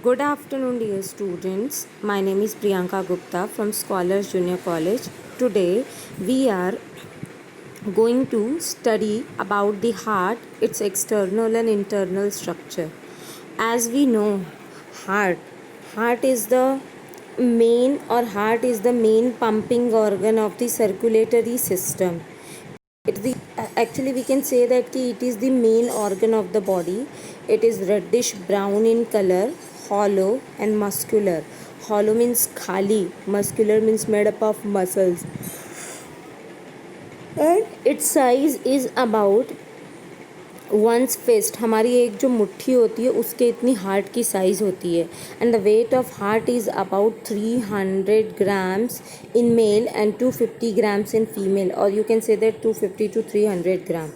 Good afternoon, dear students. My name is Priyanka Gupta from Scholars Junior College. Today, we are going to study about the heart, its external and internal structure. As we know, heart, heart is the main pumping organ of the circulatory system. Actually we can say that it is the main organ of the body. It is reddish brown in color, hollow and muscular. Hollow means khali, muscular means made up of muscles, and its size is about one's fist. हमारी एक जो मुट्ठी होती है उसके इतनी heart की size होती है. And the weight of heart is about 300 grams in male and 250 grams in female, or you can say that 250 to 300 gram.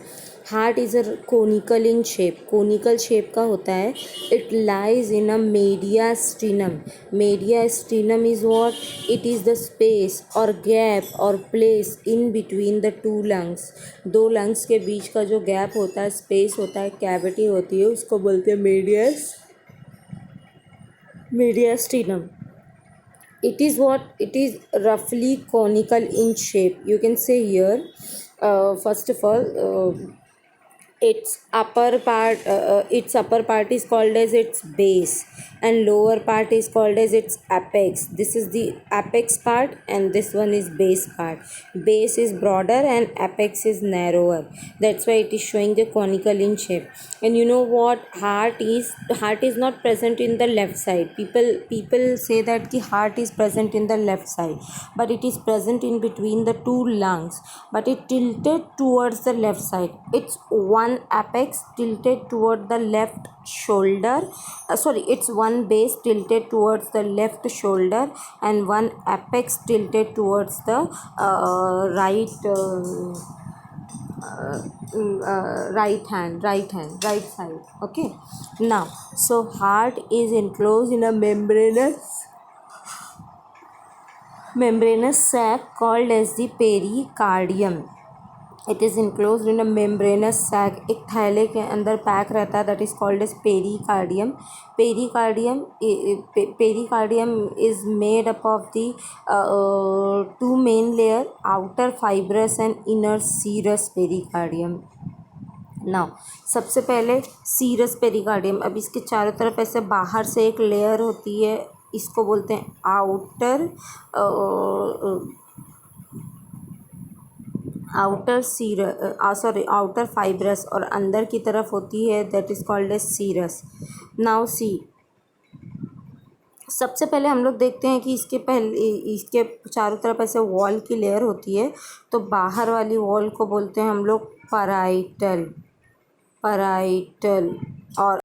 Heart is a conical in shape. Conical shape का होता है. It lies in a mediastinum. Mediastinum is what? It is the space और gap और place in between the two lungs. दो lungs के बीच का जो gap होता है, स्पेस होता है, कैविटी होती है, उसको बोलते हैं mediastinum. It is what? It is roughly conical in shape. You can say here, first of all, its upper part is called as its base, and lower part is called as its apex. This is the apex part and this one is base part. Base is broader and apex is narrower. That's why it is showing the conical in shape. And you know what? Heart is not present in the left side. People say that the heart is present in the left side, but it is present in between the two lungs, but it tilted towards the left side. It's one apex tilted toward the left shoulder. It's one base tilted towards the left shoulder and one apex tilted towards the right right side. Okay, now so heart is enclosed in a membranous sac called as the pericardium. It is enclosed in a membranous sac. एक थैले के अंदर pack रहता है, that is called as pericardium. Pericardium is made up of the two main layer, outer fibrous and inner serous pericardium. Now सबसे पहले serous pericardium. अब इसके चारों तरफ ऐसे बाहर से एक लेयर होती है, इसको बोलते हैं आउटर आउटर फाइब्रस, और अंदर की तरफ होती है that is called as serous. Now see, सबसे पहले हम लोग देखते हैं कि इसके चारों तरफ ऐसे वॉल की लेयर होती है. तो बाहर वाली वॉल को बोलते हैं हम लोग पैराइटल. और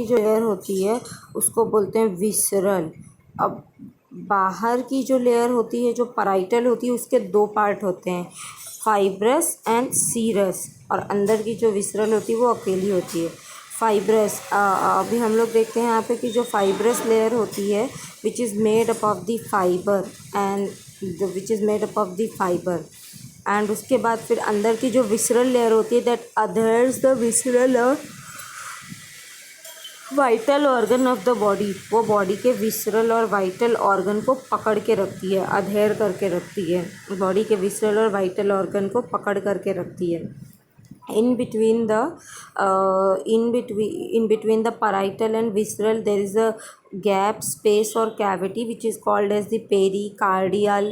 जो लेयर होती है उसको बोलते हैं विसरल. अब बाहर की जो लेयर होती है, जो पैराइटल होती है, उसके दो पार्ट होते हैं, फाइब्रस एंड सीरस, और अंदर की जो विसरल होती है वो अकेली होती है. फाइब्रस, अभी हम लोग देखते हैं यहाँ पे कि जो फाइब्रस लेयर होती है which is made up of the fibre and उसके बाद फिर अंदर की जो विसरल लेयर होती है that अधर्स the visceral vital organ of the body. वो बॉडी के विसरल और वाइटल ऑर्गन को पकड़ के रखती है, अधेर करके रखती है. बॉडी के विसरल और वाइटल ऑर्गन को पकड़ करके रखती है. in between the in between the parietal and visceral there is a gap, space or cavity which is called as the pericardial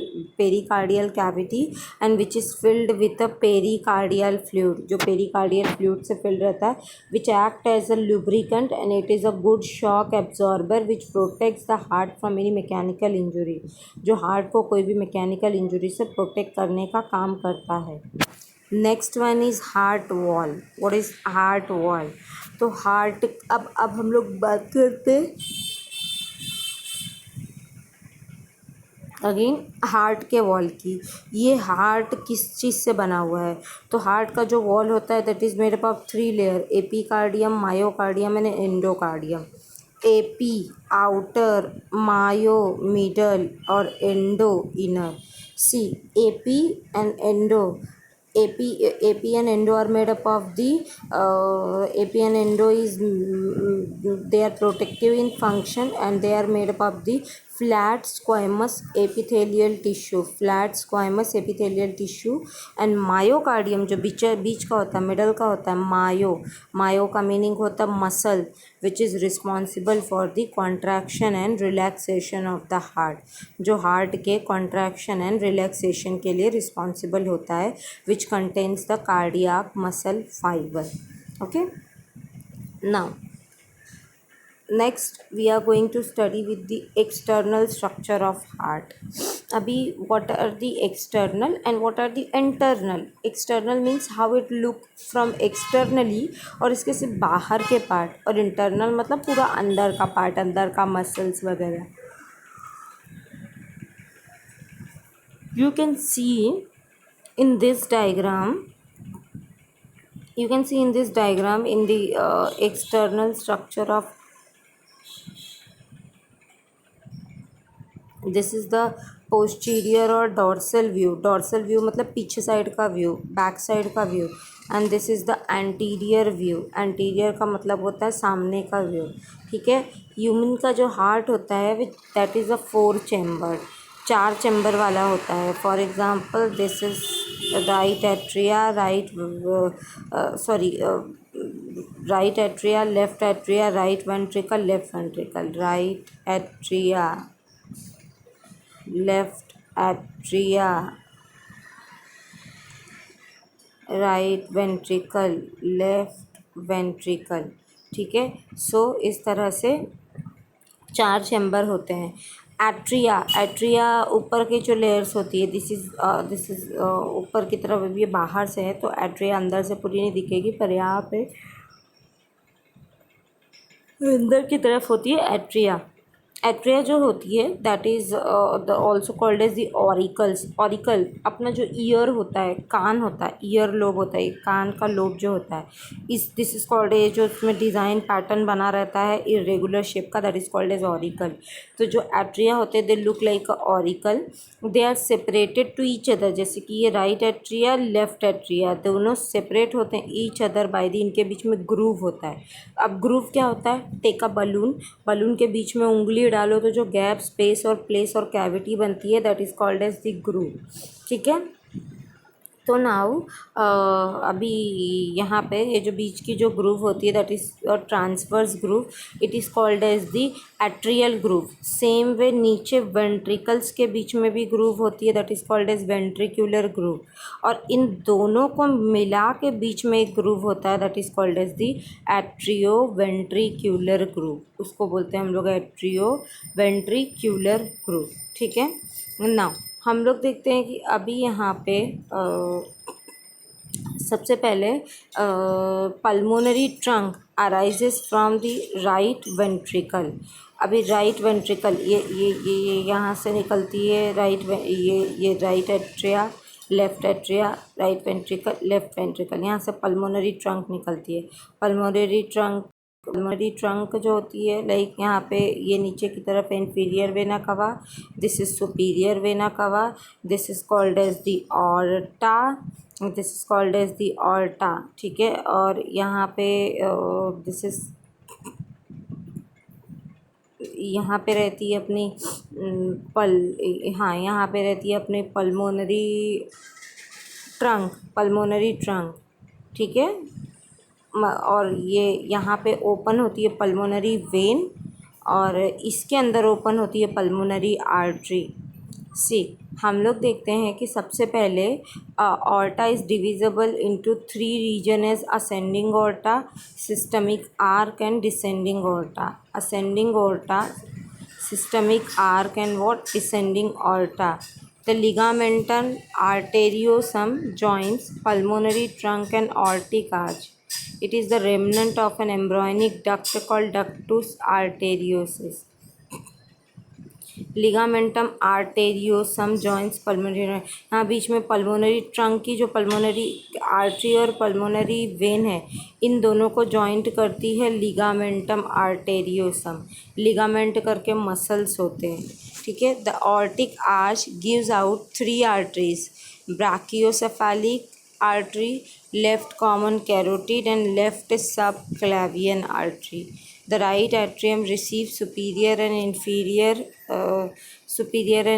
cavity, and which is filled with a pericardial fluid. जो pericardial fluid से filled रहता है, which act as a lubricant and it is a good shock absorber which protects the heart from any mechanical injury. जो heart को कोई भी mechanical injury से protect करने का काम करता है. Next one is heart wall. What is heart wall? तो हार्ट, अब हम लोग बात करते हैं अगेन हार्ट के वॉल की. ये हार्ट किस चीज़ से बना हुआ है? तो हार्ट का जो वॉल होता है that is made up of 3 layer, epicardium, myocardium and endocardium. Epi outer, myo middle और endo inner. See, epi and endo. AP and endo are made up of the AP and endo is they are protective in function and they are made up of the flat squamous epithelial tissue, flat squamous epithelial tissue and myocardium जो बीच का होता है, middle का होता है, मायो का meaning होता है muscle which is responsible for the contraction and relaxation of the heart, जो हार्ट के कॉन्ट्रैक्शन एंड रिलैक्सेशन के लिए रिस्पॉन्सिबल होता है, which contains the cardiac muscle fibre. Okay, now next we are going to study with the external structure of heart. अभी what are the external and what are the internal. External means how it look from externally और इसके सिर्फ बाहर के part, और internal मतलब पूरा अंदर का पार्ट, अंदर का मसल्स वगैरह. You can see in this diagram, in the external structure of, this is the posterior और डॉर्सल व्यू. डॉर्सल व्यू मतलब पीछे साइड का व्यू, बैक साइड का view. And this is the anterior view. Anterior का मतलब होता है सामने का व्यू. ठीक है. ह्यूमन का जो हार्ट होता है that is a 4 chamber, 4 chamber वाला होता है. For example this is right atria, right atria, left atria, right ventricle, left ventricle, right atria, left atria, right ventricle, left ventricle. ठीक है. सो इस तरह से 4 चैम्बर होते हैं. एट्रिया ऊपर की जो लेयर्स होती है, दिस इज़ ऊपर की तरफ, ये बाहर से है तो एट्रिया अंदर से पूरी नहीं दिखेगी, पर यहाँ पे अंदर की तरफ होती है एट्रिया. एट्रिया जो होती है that is also called as the auricles. Auricle अपना जो ईयर होता है, कान होता है, ईयर लोब होता है, कान का लोब जो होता है, दिस इज़ कॉल्ड एज, जो उसमें डिज़ाइन पैटर्न बना रहता है इरेगुलर शेप का, that is called as auricle. तो जो एट्रिया होते हैं they look like a auricle. They are separated to each other. जैसे कि ये राइट एट्रिया, लेफ्ट एट्रिया, दोनों सेपरेट होते हैं ईच अदर बाय द, इनके बीच में ग्रूव होता है. अब ग्रूव क्या होता है? टेक अ बलून के बीच में उंगली डालो तो जो गैप, स्पेस और प्लेस और कैविटी बनती है that is called as the groove. ठीक है. तो नाउ अभी यहाँ पे ये जो बीच की जो ग्रूव होती है that is transverse groove, it is called as the atrial groove. Same way नीचे वेंट्रिकल्स के बीच में भी ग्रूव होती है that is called as ventricular groove. और इन दोनों को मिला के बीच में एक ग्रूव होता है that is called as the atrio ventricular groove. उसको बोलते हैं हम लोग एट्रियो वेंट्रिक्यूलर ग्रूव. ठीक है. नाउ हम लोग देखते हैं कि अभी यहाँ पे सबसे पहले pulmonary trunk arises from the right ventricle. अभी राइट वेंट्रिकल ये यहाँ से निकलती है, ये right atria, left atria, right ventricle, left ventricle, यहाँ से पल्मोनरी ट्रंक निकलती है. पल्मोनरी ट्रंक जो होती है लाइक यहाँ पे ये नीचे की तरफ inferior vena cava, this is superior vena cava, this is called as the aorta, this is called as the aorta. ठीक है. और यहाँ पे दिस इज़, यहाँ पे रहती है अपनी यहाँ पे रहती है अपनी पल्मोनरी ट्रंक. ठीक है. और ये यहाँ पे ओपन होती है पल्मोनरी वेन और इसके अंदर ओपन होती है पल्मोनरी आर्टरी. सी हम लोग देखते हैं कि सबसे पहले aorta is divisible into 3 region as ascending aorta, systemic arch and descending aorta. Ascending aorta, systemic arc and what? Descending aorta. The ligamentum arteriosum joins pulmonary trunk and aortic arch. It is the remnant of an embryonic duct called ductus arteriosus. Ligamentum arteriosum joints pulmonary. यहाँ बीच में pulmonary trunk की जो pulmonary artery और pulmonary vein है इन दोनों को जॉइंट करती है लिगामेंटम आर्टेरियोसम. लिगामेंट करके मसल्स होते हैं. ठीक है. The aortic arch gives out 3 arteries, brachiocephalic, artery, left common carotid, and left subclavian artery. The right atrium receives superior and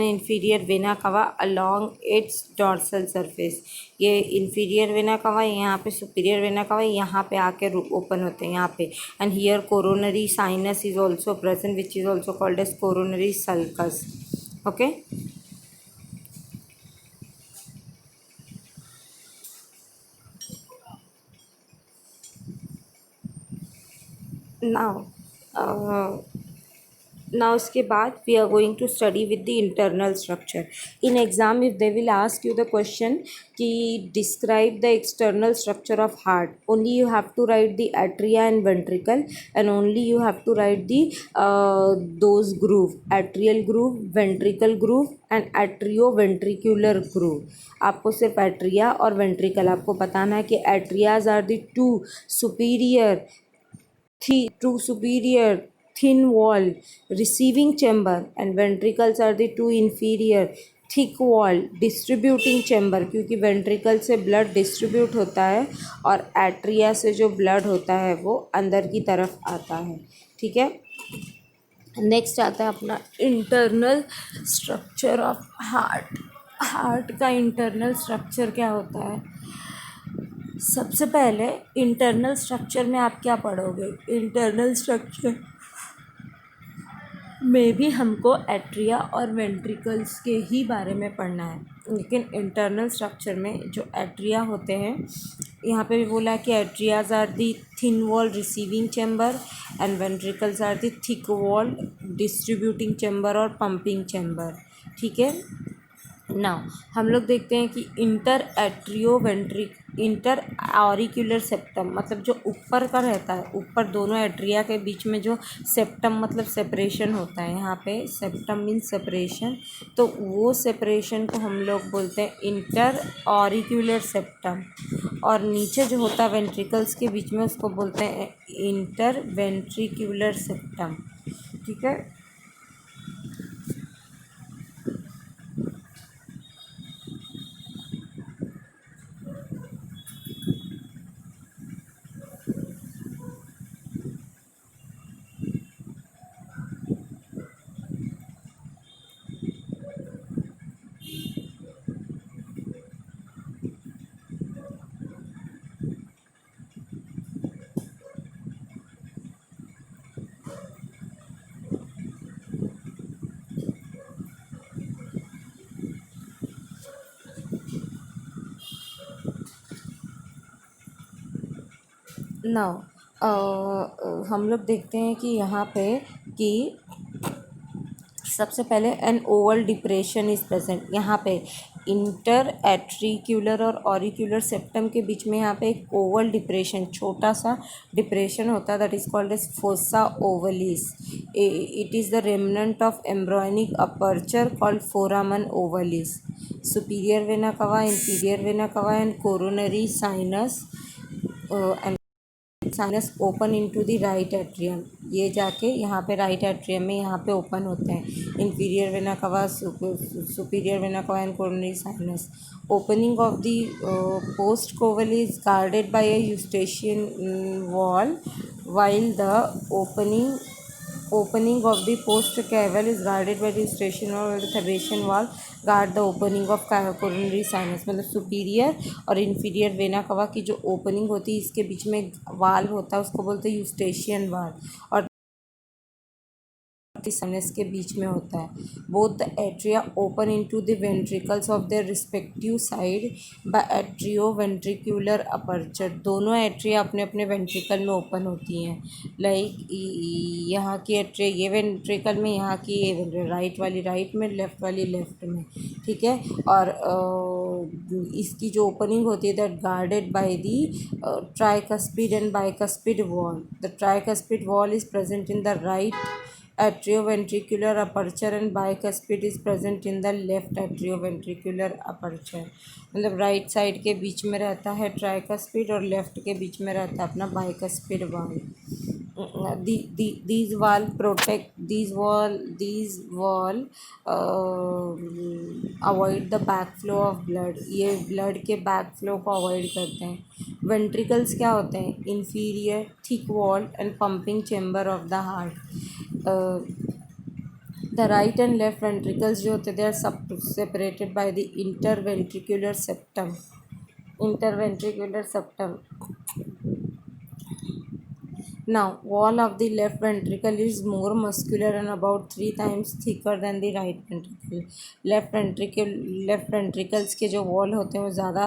inferior vena cava along its dorsal surface. ये inferior vena cava, यहाँ पे superior vena cava, यहाँ पे आके open होते हैं यहाँ पे. And here coronary sinus is also present, which is also called as coronary sulcus. Okay. Now, uh, now उसके बाद we are going to study with the internal structure. In exam, if they will ask you the question कि describe the external structure of heart, only you have to write the atria and ventricle, and only you have to write the those groove, atrial groove, ventricle groove and atrioventricular groove. आपको सिर्फ atria और ventricle आपको बताना है कि atrias are the two superior thin wall receiving chamber, and ventricles are the two inferior thick wall distributing chamber, क्योंकि ventricle से blood distribute होता है और एट्रिया से जो ब्लड होता है वो अंदर की तरफ आता है. ठीक है. नेक्स्ट आता है अपना internal structure of heart. Heart का इंटरनल स्ट्रक्चर क्या होता है? सबसे पहले इंटरनल स्ट्रक्चर में आप क्या पढ़ोगे? इंटरनल स्ट्रक्चर में भी हमको एट्रिया और वेंट्रिकल्स के ही बारे में पढ़ना है, लेकिन इंटरनल स्ट्रक्चर में जो एट्रिया होते हैं, यहाँ पे भी बोला कि atrias are the thin wall receiving chamber and ventricles are the thick wall distributing chamber और पंपिंग चैम्बर. ठीक है. नाउ हम लोग देखते हैं कि इंटर ऑरिक्यूलर सेप्टम मतलब जो ऊपर का रहता है, ऊपर दोनों एट्रिया के बीच में जो सेप्टम मतलब सेपरेशन होता है, यहाँ पे सेप्टम मीन्स सेपरेशन, तो वो सेपरेशन को हम लोग बोलते हैं इंटर ऑरिक्यूलर सेप्टम. और नीचे जो होता है वेंट्रिकल्स के बीच में उसको बोलते हैं इंटर वेंट्रिक्यूलर सेप्टम. ठीक है. नाउ हम लोग देखते हैं कि यहाँ पे कि सबसे पहले an oval depression is present. यहाँ पे इंटर एट्रिक्यूलर और ऑरिक्यूलर सेप्टम के बीच में यहाँ पे एक ओवल डिप्रेशन, छोटा सा डिप्रेशन होता है, that is called as fossa ovalis. It is the remnant of embryonic aperture called foramen ovalis. Superior vena cava, inferior vena cava and coronary sinus and sinus open into the right atrium. ये जाके यहाँ पे right atrium में यहाँ पे open होते हैं. Inferior vena cava, superior vena cava and coronary sinus. Opening of the post caval is guarded by a eustachian wall, while the opening of the post caval is guarded by the eustachian wall, while the Thracian wall guard the opening of coronary sinus. मतलब superior और inferior vena कवा की जो opening होती है इसके बीच में वाल होता है, उसको बोलते हैं यूस्टेशियन वाल, और साइनस के बीच में होता है. Both the atria open into the ventricles of their respective side by atrioventricular aperture. दोनों एट्रिया अपने अपने वेंट्रिकल में ओपन होती हैं. लाइक यहाँ की एट्रिया ये वेंट्रिकल में, यहाँ की ये राइट वाली राइट में, लेफ़्ट वाली लेफ़्ट में. ठीक है. और इसकी जो ओपनिंग होती है that guarded by the tricuspid and bicuspid valve. The tricuspid wall is present in the right atrioventricular aperture and bicuspid is present in the left atrioventricular aperture. मतलब राइट साइड के बीच में रहता है ट्राइकस्पिड और left के बीच में रहता है अपना बाइकस्पिड वाल. these wall protect these wall uh, avoid the backflow of blood. ये blood के backflow को avoid करते हैं. Ventricles क्या होते हैं? Inferior thick wall and pumping chamber of the heart. uh, the right and left ventricles जो होते, they are separated by the interventricular septum. Interventricular septum. Now, wall of the left ventricle is more muscular and about 3 times thicker than the right ventricle. Left ventricles के जो wall होते हैं वो ज़्यादा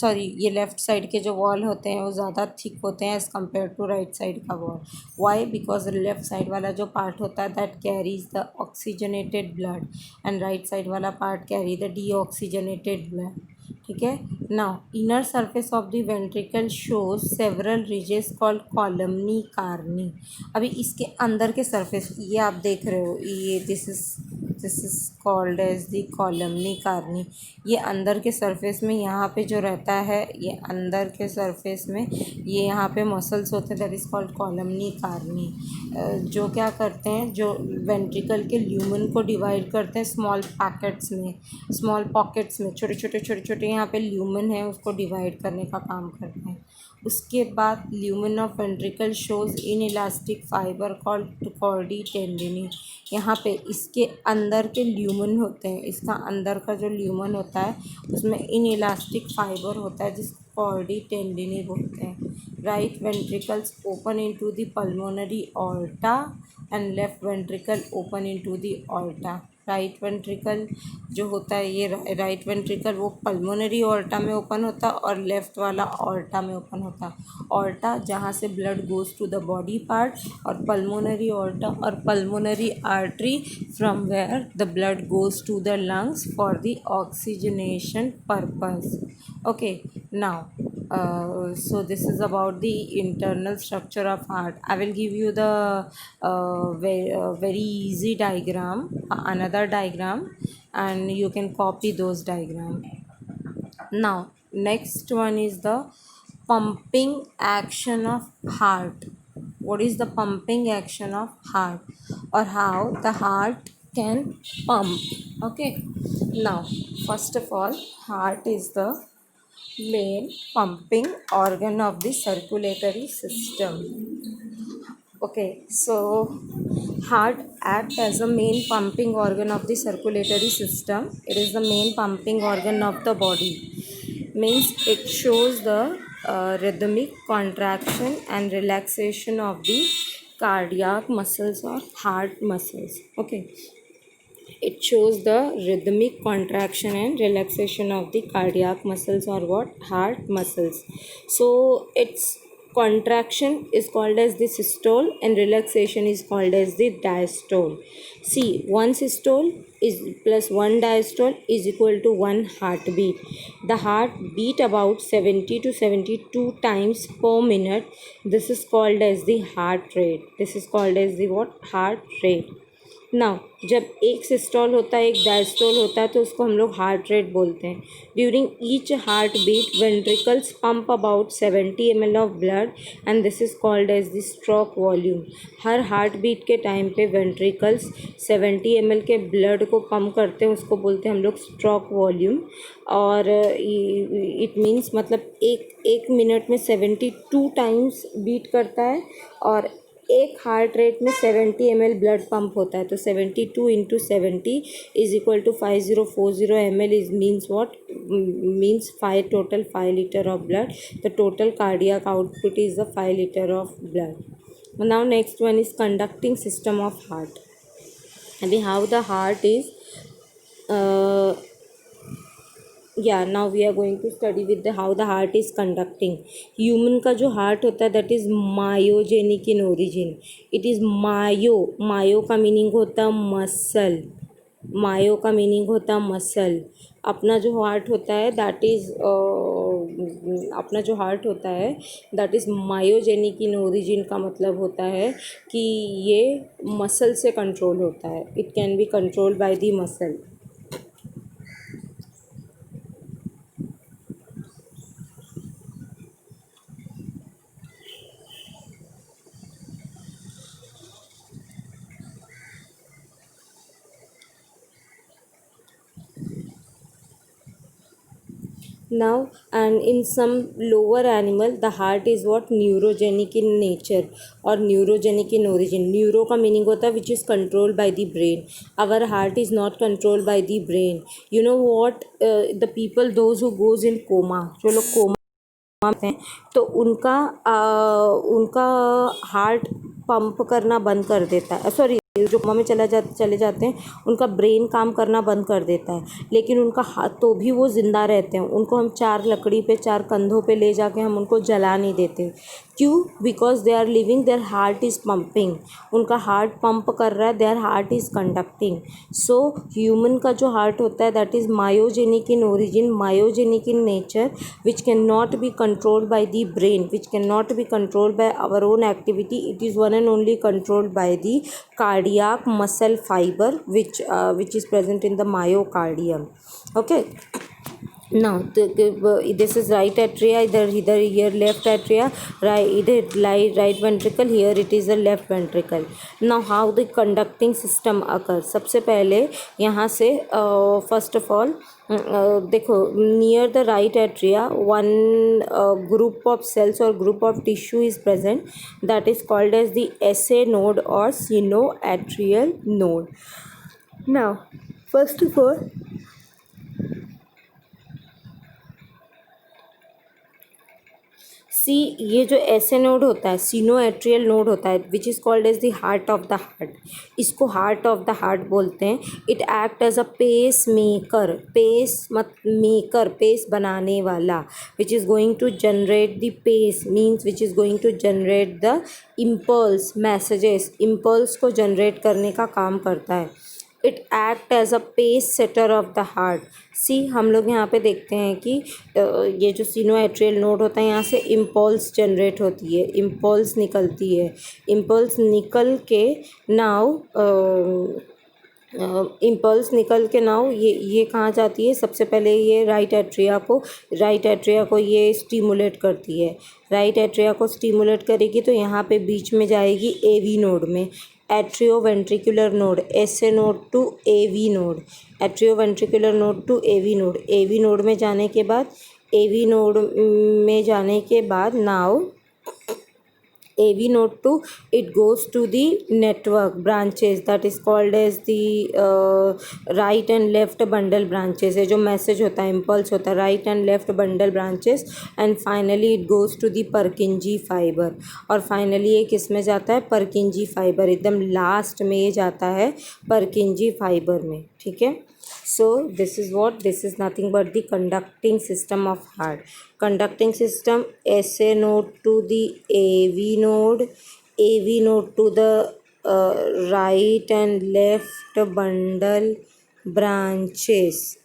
sorry ये left side के जो wall होते हैं वो ज़्यादा थिक होते हैं as compare to right side का wall. Why? Because left side वाला जो पार्ट होता है that carries the oxygenated blood and right side वाला part carry the deoxygenated blood. ठीक है. Now inner surface of the ventricle shows several ridges called columnae carneae. अभी इसके अंदर के सरफेस ये आप देख रहे हो, ये this is called as the columnae carneae. ये अंदर के सरफेस में यहाँ पे जो रहता है, ये अंदर के सरफेस में ये यहाँ पे मसल्स होते हैं that is called columnae Carney. जो क्या करते हैं, जो वेंट्रिकल के ल्यूमन को डिवाइड करते हैं स्मॉल पैकेट्स में, स्मॉल पॉकेट्स में, छोटे छोटे यहाँ पे ल्यूमन है उसको डिवाइड करने का काम करते हैं. उसके बाद lumen of ventricle shows in elastic fiber called chordae tendineae. यहाँ पे इसके अंदर के ल्यूमन होते हैं, इसका अंदर का जो ल्यूमन होता है उसमें इन इलास्टिक फाइबर होता है जिसको कॉर्डी टेंडिनी बोलते हैं. Right ventricles open into the pulmonary aorta and left ventricle open into the aorta. Right ventricle जो होता है, ये राइट वेंट्रिकल वो पल्मोनरी ऑर्टा में ओपन होता है और लेफ़्ट वाला ऑर्टा में ओपन होता है. ऑर्टा जहाँ से blood goes to the body part और पल्मोनरी ऑर्टा और pulmonary artery from where the blood goes to the lungs for the oxygenation purpose. Okay. Now so this is about the internal structure of heart. I will give you the very easy diagram, another diagram, and you can copy those diagram. Now next one is the pumping action of heart. What is the pumping action of heart or how the heart can pump? Okay. Now first of all, heart is the main pumping organ of the circulatory system. Okay, so heart act as a main pumping organ of the circulatory system. It is the main pumping organ of the body. Means it shows the rhythmic contraction and relaxation of the cardiac muscles or heart muscles. Okay. It shows the rhythmic contraction and relaxation of the cardiac muscles or what? Heart muscles. So its contraction is called as the systole and relaxation is called as the diastole. See, one systole is plus one diastole is equal to one heartbeat. The heart beat about 70 to 72 times per minute. This is called as the heart rate. This is called as the what? Heart rate. Now जब एक systole होता है, एक diastole होता है, तो उसको हम लोग हार्ट रेट बोलते हैं. During each heart beat ventricles pump about 70 ml of blood and this is called as the stroke volume. हर हार्ट बीट के टाइम पे वेंट्रिकल्स 70 ml के ब्लड को पंप करते हैं, उसको बोलते हैं हम लोग स्ट्रोक वॉल्यूम. और इट मीन्स मतलब एक मिनट में 72 टाइम्स बीट करता है और एक हार्ट रेट में 70 ml ब्लड पंप होता है. तो 72 into 70 is equal to 5040 ml is means what? Means 5 litre of blood. The total cardiac output is the 5 litre of blood. Now next one is conducting system of heart. अभी how the heart is now we are going to study with the how the heart is conducting. Human का जो heart होता है that is myogenic in origin. It is myo का meaning होता है muscle. मायो का meaning होता है मसल. अपना जो हार्ट होता है दैट इज़ अपना जो हार्ट होता है that is myogenic in origin का मतलब होता है कि ये मसल से कंट्रोल होता है. It can be controlled by the muscle. Now, and in some lower animal the heart is what neurogenic in nature or neurogenic in origin. Neuro का meaning होता है which is controlled by the brain. Our heart is not controlled by the brain. You know what, the people those who goes in coma, जो लोग coma हैं तो उनका heart pump करना बंद कर देता है, सॉरी जो कोमा में चले जाते हैं उनका ब्रेन काम करना बंद कर देता है, लेकिन उनका हाथ तो भी वो ज़िंदा रहते हैं। उनको हम 4 लकड़ी पे 4 कंधों पे ले जाके हम उनको जला नहीं देते। क्यों? Because they are living, their heart is pumping, उनका हार्ट पंप कर रहा है, their heart is conducting. So human का जो हार्ट होता है that is myogenic in origin, myogenic in nature, which can not be controlled by the brain, which cannot be controlled by our own activity. It is one and only controlled by the cardiac muscle fiber which is present in the myocardium. Okay, now this is right atria, either here left atria, either right ventricle, here it is the left ventricle. Now how the conducting system occurs? सबसे पहले यहाँ से first of all देखो near the right atria one group of cells और group of tissue is present that is called as the SA node और sino atrial node. Now first of all see, ये जो ऐसे node होता है सीनो atrial node होता है which is called as the heart of the heart, इसको heart of the heart बोलते हैं. It act as a pace maker, pace बनाने वाला, which is going to generate the pace, means which is going to generate the impulse messages, impulse को generate करने का काम करता है. It act as a pace setter of the heart. See, हम लोग यहाँ पे देखते हैं कि ये जो सीनो एट्रियल नोड होता है यहाँ से इम्पल्स जनरेट होती है, इम्पल्स निकलती है, इम्पल्स निकल के नाउ ये कहाँ जाती है? सबसे पहले ये राइट एट्रिया को ये स्टिमुलेट करती है. राइट एट्रिया को स्टिमुलेट करेगी तो यहाँ पे बीच में जाएगी एवी नोड में, atrioventricular node, SA node to AV node, atrioventricular node to AV node. AV node में जाने के बाद now AV node 2, it goes to the network branches that is called as the right and left bundle branches. है जो message होता है, impulse होता है, right and left bundle branches, and finally it goes to the Purkinje fibre. और finally ये किस में जाता है? परकिंजी फाइबर, एकदम लास्ट में ये जाता है परकिंजी फाइबर में. ठीक है. So this is nothing but the conducting system of heart. Conducting system, SA node to the AV node to the right and left bundle branches,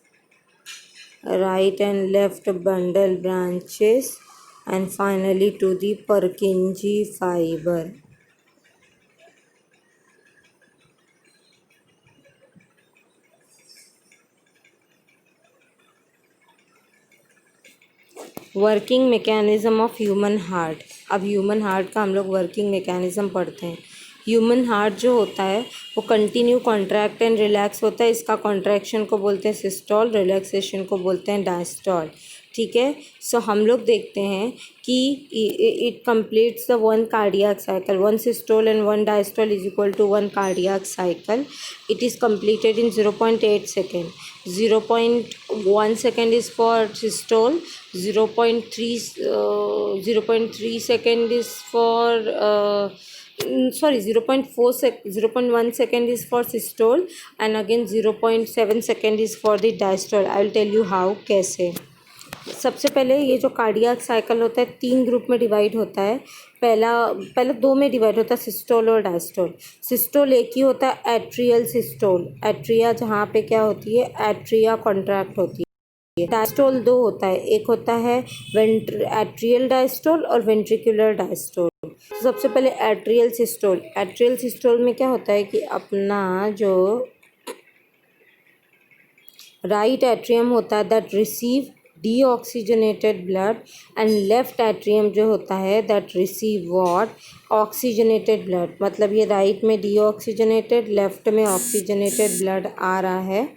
and finally to the Purkinje fiber. Working mechanism of human heart. अब human heart का हम लोग working mechanism पढ़ते हैं. Human heart जो होता है वो कंटिन्यू कॉन्ट्रैक्ट एंड रिलैक्स होता है. इसका कॉन्ट्रैक्शन को बोलते हैं सिस्टोल, रिलैक्सेशन को बोलते हैं डायस्टोल. ठीक है. सो हम लोग देखते हैं कि it completes the one cardiac cycle, one systole and one diastole is equal to one cardiac cycle. It is completed in 0.8 second. 0.1 second is for systole, 0.3 second is for 0.1 second is for systole, and again 0.7 second is for the diastole. I will tell you how, कैसे. सबसे पहले ये जो cardiac cycle होता है 3 group में divide होता है. पहला 2 में डिवाइड होता है, सिस्टोल और डायस्टोल. सिस्टोल एक ही होता है, एट्रियल सिस्टोल, एट्रिया जहाँ पे क्या होती है, एट्रिया कॉन्ट्रैक्ट होती है. डायस्टोल 2 होता है, एक होता है एट्रियल डायस्टोल और वेंट्रिकुलर डायस्टोल. सबसे पहले एट्रियल सिस्टोल. एट्रियल सिस्टोल में क्या होता है कि अपना जो राइट एट्रियम होता है that receive deoxygenated blood, and left atrium जो होता है that receive what, oxygenated blood. मतलब ये राइट में deoxygenated, लेफ्ट में oxygenated blood आ रहा है.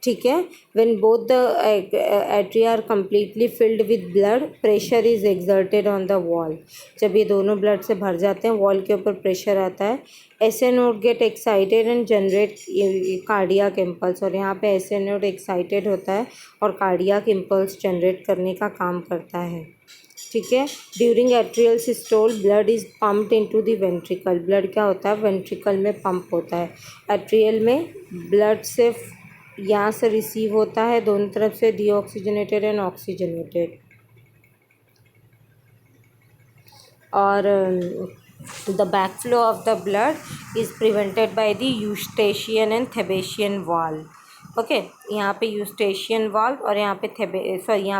ठीक है। When both the atria are completely filled with blood, pressure is exerted on the wall. जब ये दोनों ब्लड से भर जाते हैं, वॉल के ऊपर प्रेशर आता है। ऐसे node get excited and generate cardiac impulse, और यहाँ पे ऐसे नोड एक्साइटेड होता है और कार्डियक इम्पल्स जनरेट करने का काम करता है। ठीक है। During atrial systole blood is pumped into the ventricle. Blood क्या होता है, वेंट्रिकल में पंप होता है। एट्रियल में ब्लड से यहाँ से रिसीव होता है, दोनों तरफ से डीऑक्सीजनेटेड एंड ऑक्सीजनेटेड, और the backflow of the blood is prevented by the eustachian and thebesian valve. Okay, यहाँ पे यूस्टेशियन वाल्व और यहाँ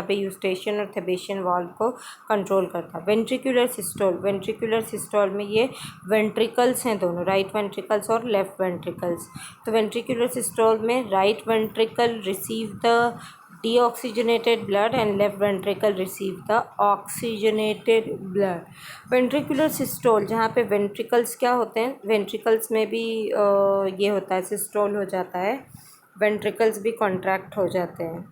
पे यूस्टेशियन और थेबेशियन वाल्व को कंट्रोल करता है। वेंट्रिकुलर सिस्टोल, वेंट्रिकुलर सिस्टोल में ये वेंट्रिकल्स हैं दोनों, राइट वेंट्रिकल्स और लेफ्ट वेंट्रिकल्स। तो वेंट्रिकुलर सिस्टोल में right ventricle receive the deoxygenated blood and left ventricle receive the oxygenated blood। ventricular systole, जहाँ पे ventricles क्या होते हैं, ventricles में भी ये होता है, systole हो जाता है, ventricles भी contract हो जाते हैं।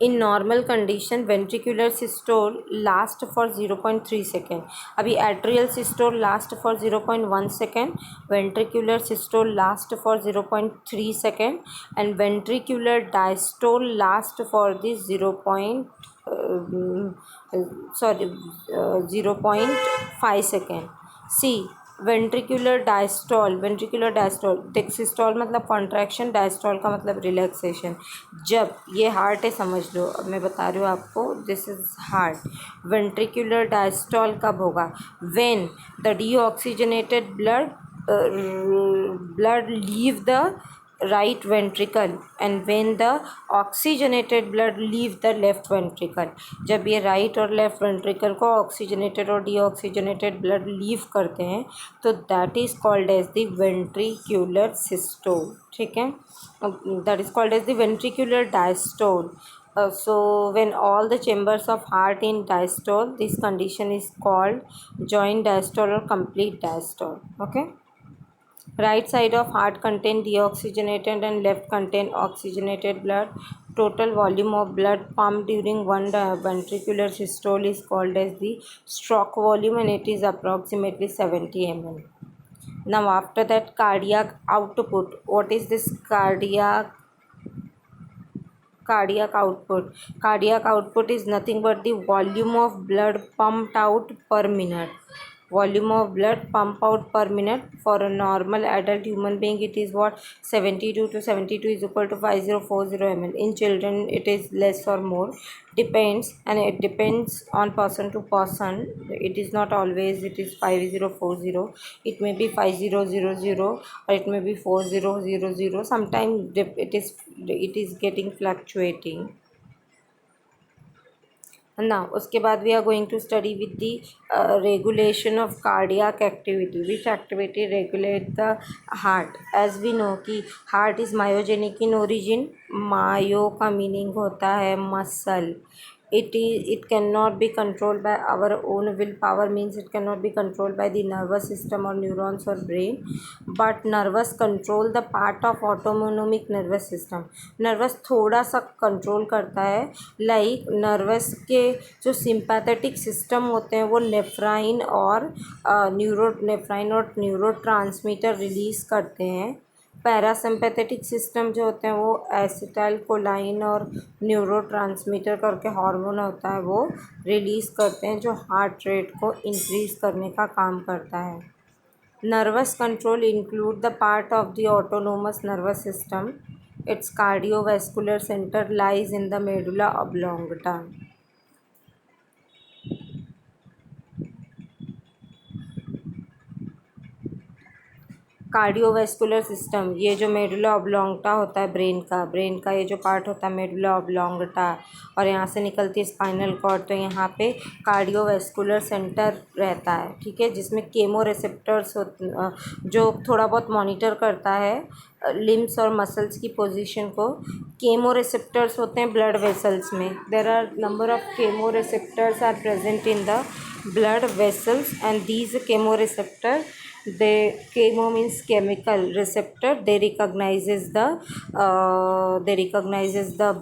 In normal condition ventricular systole last for 0.3 second. अभी atrial systole last for 0.1 second, ventricular systole last for 0.3 second and ventricular diastole last for this 0.5 second. See ventricular diastole, ventricular diastole, systole मतलब contraction, diastole का मतलब relaxation. जब ये heart है, समझ लो, अब मैं बता रही हूँ आपको, this is heart. Ventricular diastole कब होगा, when the deoxygenated blood leave the right ventricle and when the oxygenated blood leave the left ventricle। जब ये राइट और लेफ्ट वेंट्रिकल को ऑक्सीजनेटेड और डीऑक्सीजनेटेड ब्लड लीव करते हैं तो that is called as the ventricular systole. ठीक है, that is called as the ventricular diastole. So when all the chambers of heart in diastole, this condition is called joint diastole or complete diastole। Okay, right side of heart contain deoxygenated and left contain oxygenated blood। Total volume of blood pumped during one ventricular systole is called as the stroke volume and it is approximately 70 ml। Now after that, cardiac output. What is this cardiac output? Cardiac output is nothing but the volume of blood pumped out per minute। Volume of blood pump out per minute for a normal adult human being, it is what, 72 to 72 is equal to 5040 ml। In children it is less or more, depends, and it depends on person to person, it is not always it is 5040, it may be 5000 or it may be 4000, sometimes it is getting fluctuating। Now उसके बाद we are going to study with the regulation of cardiac activity। Which activity regulate the heart? As we know कि heart is myogenic in origin। मायो का meaning होता है muscle. it cannot be controlled by our own willpower, means it cannot be controlled by the nervous system or neurons or brain, but nervous control the part of autonomic nervous system। nervous थोड़ा सा control करता है, like nervous के जो sympathetic system होते हैं वो नेफ्राइन और न्यूरो ट्रांसमीटर रिलीज़ करते हैं। पैरासिम्पैथेटिक सिस्टम जो होते हैं वो एसिटाइल कोलाइन और न्यूरोट्रांसमीटर करके हार्मोन होता है वो रिलीज़ करते हैं, जो हार्ट रेट को इंक्रीज़ करने का काम करता है। Nervous control include the part of the autonomous nervous system. Its cardiovascular centre lies in the medulla oblongata. Cardiovascular system, ये जो मेडुला ऑब्लोंगटा होता है ब्रेन का ये जो पार्ट होता है मेडुला ऑब्लोंगटा, और यहाँ से निकलती है स्पाइनल कॉर्ड, तो यहाँ पे कार्डियोवैस्कुलर सेंटर रहता है। ठीक है, जिसमें केमो रिसेप्टर्स जो थोड़ा बहुत मॉनिटर करता है लिम्स और मसल्स की पोजीशन को। केमो रिसेप्टर्स होते हैं ब्लड वेसल्स में। There are number of chemoreceptors are present in the blood vessels, and these chemoreceptor, they chemo means chemical receptor, they recognizes the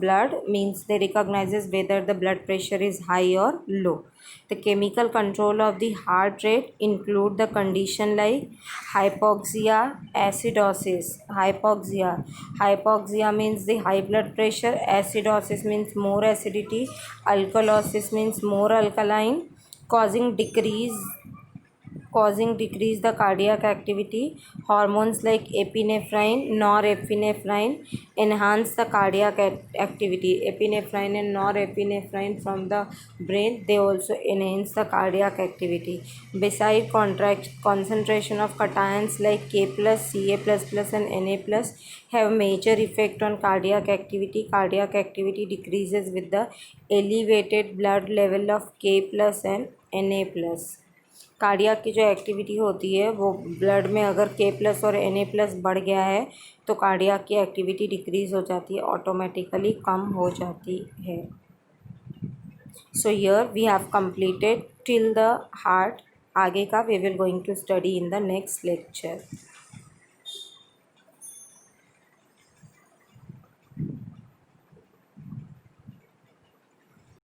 blood, means they recognizes whether the blood pressure is high or low. The chemical control of the heart rate include the condition like hypoxia, acidosis. Hypoxia means the high blood pressure, acidosis means more acidity, alkalosis means more alkaline, causing decrease the cardiac activity. Hormones like epinephrine, norepinephrine enhance the cardiac activity. Epinephrine and norepinephrine from the brain, they also enhance the cardiac activity. Beside concentration of cations like K plus, Ca plus plus and Na plus have major effect on cardiac activity. Cardiac activity decreases with the elevated blood level of K plus and Na plus. Cardiac की जो activity होती है वो blood में अगर के plus और N A plus बढ़ गया है तो कार्डियक की एक्टिविटी डिक्रीज़ हो जाती है, ऑटोमेटिकली कम हो जाती है. So here we have completed till the heart. आगे का we will going to study in the next lecture.